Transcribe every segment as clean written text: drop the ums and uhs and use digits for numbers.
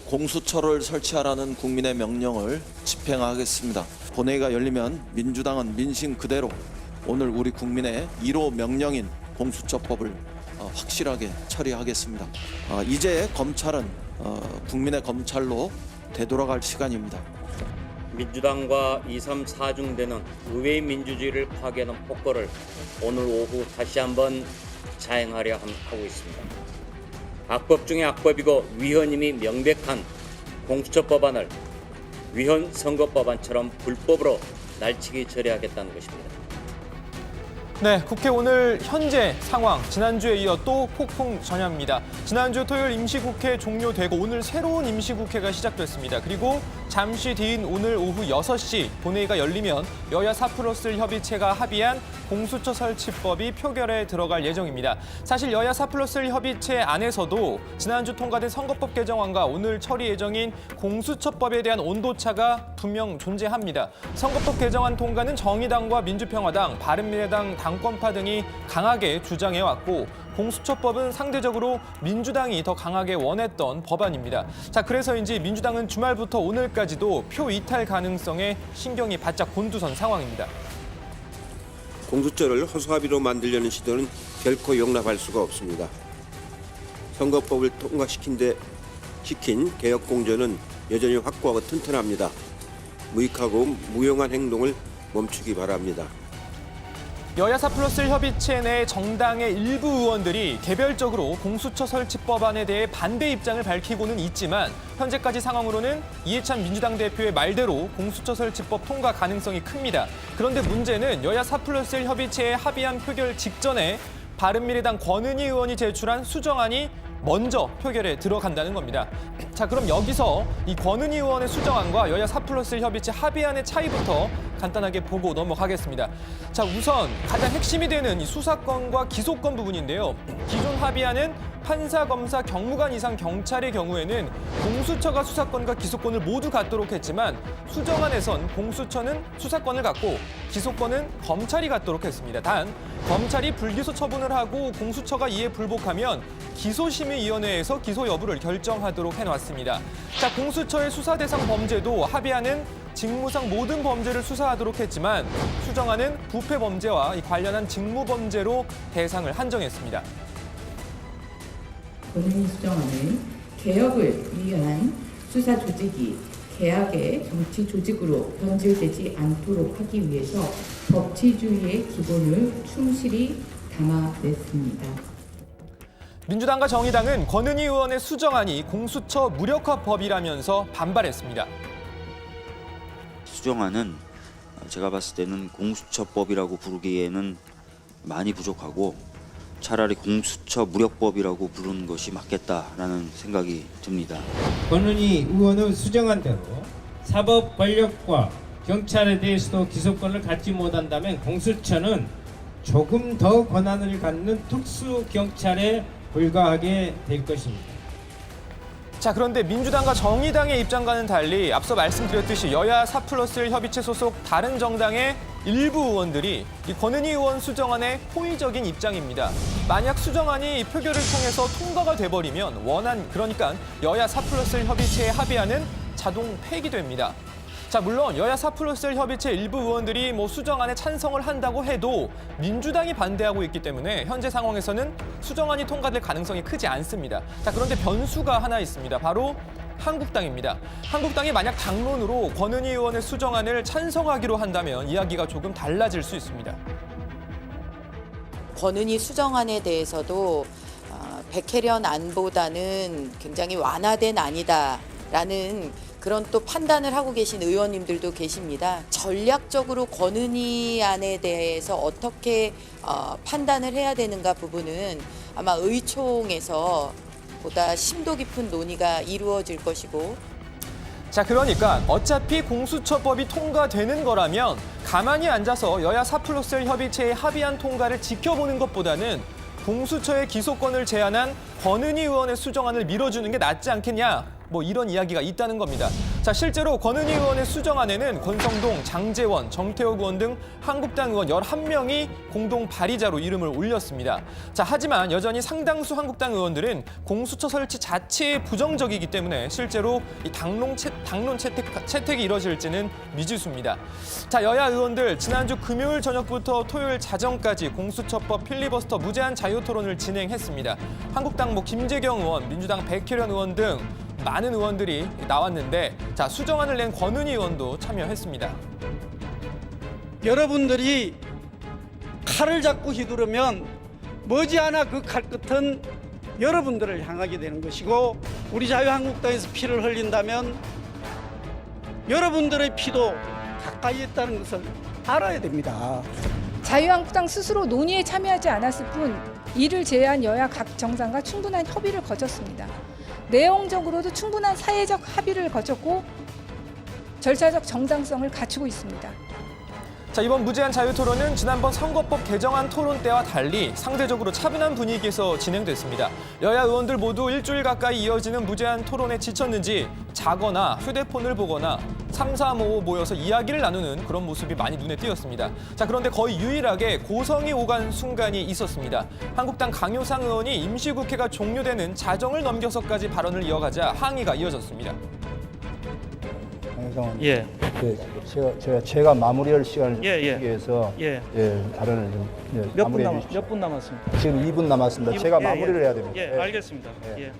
공수처를 설치하라는 국민의 명령을 집행하겠습니다. 본회의가 열리면 민주당은 민심 그대로 오늘 우리 국민의 1호 명령인 공수처법을 확실하게 처리하겠습니다. 이제 검찰은 국민의 검찰로 되돌아갈 시간입니다. 민주당과 2, 3, 4중대는 의회의 민주주의를 파괴하는 폭거를 오늘 오후 다시 한번 자행하려 하고 있습니다. 악법 중에 악법이고 위헌임이 명백한 공수처법안을 위헌 선거법안처럼 불법으로 날치기 처리하겠다는 것입니다. 네, 국회 오늘 현재 상황, 지난주에 이어 또 폭풍 전야입니다. 지난주 토요일 임시국회 종료되고 오늘 새로운 임시국회가 시작됐습니다. 그리고 잠시 뒤인 오늘 오후 6시 본회의가 열리면 여야 4+1 협의체가 합의한 공수처 설치법이 표결에 들어갈 예정입니다. 사실 여야 4+1 협의체 안에서도 지난주 통과된 선거법 개정안과 오늘 처리 예정인 공수처법에 대한 온도차가 분명 존재합니다. 선거법 개정안 통과는 정의당과 민주평화당, 바른미래당, 당권파 등이 강하게 주장해왔고 공수처법은 상대적으로 민주당이 더 강하게 원했던 법안입니다. 자, 그래서인지 민주당은 주말부터 오늘까지도 표 이탈 가능성에 신경이 바짝 곤두선 상황입니다. 공수처를 허수아비로 만들려는 시도는 결코 용납할 수가 없습니다. 선거법을 통과시킨 개혁 공조는 여전히 확고하고 튼튼합니다. 무익하고 무용한 행동을 멈추기 바랍니다. 여야 4+1 협의체 내 정당의 일부 의원들이 개별적으로 공수처 설치법안에 대해 반대 입장을 밝히고는 있지만 현재까지 상황으로는 이해찬 민주당 대표의 말대로 공수처 설치법 통과 가능성이 큽니다. 그런데 문제는 여야 4+1 협의체에 합의한 표결 직전에 바른미래당 권은희 의원이 제출한 수정안이 먼저 표결에 들어간다는 겁니다. 자, 그럼 여기서 이 권은희 의원의 수정안과 여야 4+1 협의체 합의안의 차이부터 간단하게 보고 넘어가겠습니다. 자, 우선 가장 핵심이 되는 이 수사권과 기소권 부분인데요. 기존 합의안은 판사, 검사, 경무관 이상 경찰의 경우에는 공수처가 수사권과 기소권을 모두 갖도록 했지만 수정안에선 공수처는 수사권을 갖고 기소권은 검찰이 갖도록 했습니다. 단, 검찰이 불기소 처분을 하고 공수처가 이에 불복하면 기소심의위원회에서 기소 여부를 결정하도록 해놨습니다. 자, 공수처의 수사 대상 범죄도 합의안은 직무상 모든 범죄를 수사하도록 했지만 수정안은 부패 범죄와 관련한 직무 범죄로 대상을 한정했습니다. 권은희 수정안은 개혁을 위한 수사 조직이 개혁의 정치 조직으로 변질되지 않도록 하기 위해서 법치주의의 기본을 충실히 담아냈습니다. 민주당과 정의당은 권은희 의원의 수정안이 공수처 무력화법이라면서 반발했습니다. 수정안은 제가 봤을 때는 공수처법이라고 부르기에는 많이 부족하고 차라리 공수처 무력법이라고 부르는 것이 맞겠다라는 생각이 듭니다. 권은희 의원의 수정안대로 사법 권력과 경찰에 대해서도 기소권을 갖지 못한다면 공수처는 조금 더 권한을 갖는 특수 경찰에 불과하게 될 것입니다. 자, 그런데 민주당과 정의당의 입장과는 달리 앞서 말씀드렸듯이 여야 4+1 협의체 소속 다른 정당의 일부 의원들이 이 권은희 의원 수정안에 호의적인 입장입니다. 만약 수정안이 표결을 통해서 통과가 돼버리면 그러니까 여야 4+1 협의체의 합의안은 자동 폐기됩니다. 자, 물론 여야 4+1 협의체 일부 의원들이 수정안에 찬성을 한다고 해도 민주당이 반대하고 있기 때문에 현재 상황에서는 수정안이 통과될 가능성이 크지 않습니다. 자, 그런데 변수가 하나 있습니다. 바로 한국당입니다. 한국당이 만약 당론으로 권은희 의원의 수정안을 찬성하기로 한다면 이야기가 조금 달라질 수 있습니다. 권은희 수정안에 대해서도 백혜련 안보다는 굉장히 완화된 안이다라는 그런 또 판단을 하고 계신 의원님들도 계십니다. 전략적으로 권은희 안에 대해서 어떻게 판단을 해야 되는가 부분은 아마 의총에서 보다 심도 깊은 논의가 이루어질 것이고. 자, 그러니까 어차피 공수처법이 통과되는 거라면 가만히 앉아서 여야 4+1 협의체의 합의안 통과를 지켜보는 것보다는 공수처의 기소권을 제한한 권은희 의원의 수정안을 밀어주는 게 낫지 않겠냐, 뭐 이런 이야기가 있다는 겁니다. 자, 실제로 권은희 의원의 수정안에는 권성동, 장제원, 정태욱 의원 등 한국당 의원 11명이 공동 발의자로 이름을 올렸습니다. 자, 하지만 여전히 상당수 한국당 의원들은 공수처 설치 자체에 부정적이기 때문에 실제로 이 당론 채택이 이뤄질지는 미지수입니다. 자, 여야 의원들 지난주 금요일 저녁부터 토요일 자정까지 공수처법 필리버스터 무제한 자유토론을 진행했습니다. 한국당 김재경 의원, 민주당 백혜련 의원 등 많은 의원들이 나왔는데, 자, 수정안을 낸 권은희 의원도 참여했습니다. 여러분들이 칼을 잡고 휘두르면 머지않아 그 칼끝은 여러분들을 향하게 되는 것이고, 우리 자유한국당에서 피를 흘린다면 여러분들의 피도 가까이 있다는 것을 알아야 됩니다. 자유한국당 스스로 논의에 참여하지 않았을 뿐 이를 제외한 여야 각 정당과 충분한 협의를 거쳤습니다. 내용적으로도 충분한 사회적 합의를 거쳤고 절차적 정당성을 갖추고 있습니다. 자, 이번 무제한 자유토론은 지난번 선거법 개정안 토론 때와 달리 상대적으로 차분한 분위기에서 진행됐습니다. 여야 의원들 모두 일주일 가까이 이어지는 무제한 토론에 지쳤는지 자거나 휴대폰을 보거나 3-4-5 모여서 이야기를 나누는 그런 모습이 많이 눈에 띄었습니다. 자, 그런데 거의 유일하게 고성이 오간 순간이 있었습니다. 한국당 강효상 의원이 임시국회가 종료되는 자정을 넘겨서까지 발언을 이어가자 항의가 이어졌습니다. 예. 제가 마무리할 시간을 주기 위해서 발언을 좀 마무리해 주십시오. 몇 분 남았습니까? 지금 2분 남았습니다. 제가 마무리를 해야 됩니다. 예, 알겠습니다. 예.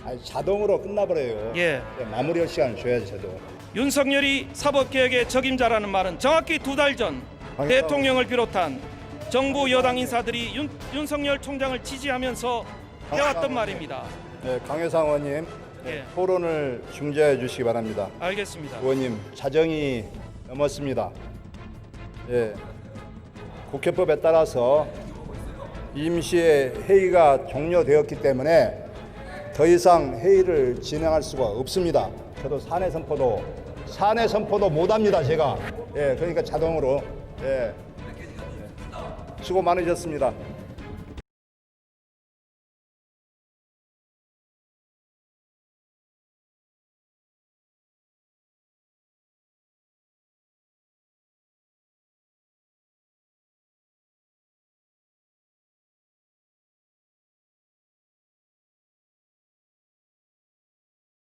아니, 자동으로 끝나버려요. 예. 마무리할 시간을 줘야지 저도. 윤석열이 사법개혁의 적임자라는 말은 정확히 2달 전 대통령을 비롯한 정부 여당 인사들이 윤석열 총장을 지지하면서 해왔던 말입니다. 네, 강효상 의원님, 예. 토론을 중재해 주시기 바랍니다. 알겠습니다. 의원님, 자정이 넘었습니다. 예, 국회법에 따라서 임시의 회의가 종료되었기 때문에 더 이상 회의를 진행할 수가 없습니다. 저도 사내 선포도 못합니다, 제가. 예, 그러니까 자동으로. 예. 수고 많으셨습니다.